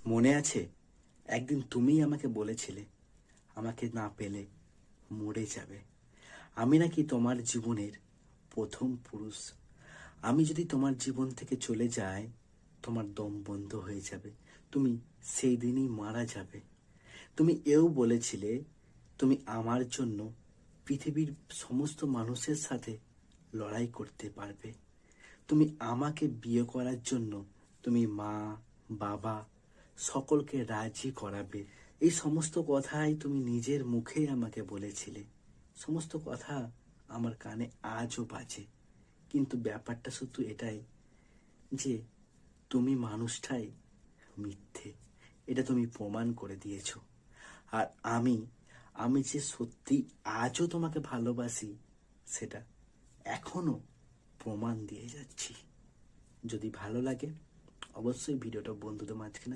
মনে আছে একদিন তুমিই আমাকে বলেছিলে আমাকে না পেলে মরে যাবে। আমি নাকি তোমার জীবনের প্রথম পুরুষ। আমি যদি তোমার জীবন থেকে চলে যাই তোমার দম বন্ধ হয়ে যাবে, তুমি সেই দিনই মারা যাবে। তুমি এও বলেছিলে তুমি আমার জন্য পৃথিবীর সমস্ত মানুষের সাথে লড়াই করতে পারবে। তুমি আমাকে বিয়ে করার জন্য তুমি মা, বাবা সকলকে রাজি করাবে। এই সমস্ত কথাই তুমি নিজের মুখেই আমাকে বলেছিলে। সমস্ত কথা আমার কানে আজও বাজে। কিন্তু ব্যাপারটা শুধু এটাই যে তুমি মানুষটাই মিথ্যে, এটা তুমি প্রমাণ করে দিয়েছ। আর আমি আমি যে সত্যি আজও তোমাকে ভালোবাসি সেটা এখনো প্রমাণ দিয়ে যাচ্ছি। যদি ভালো লাগে অবশ্যই ভিডিওটা বন্ধুদের মাঝখানে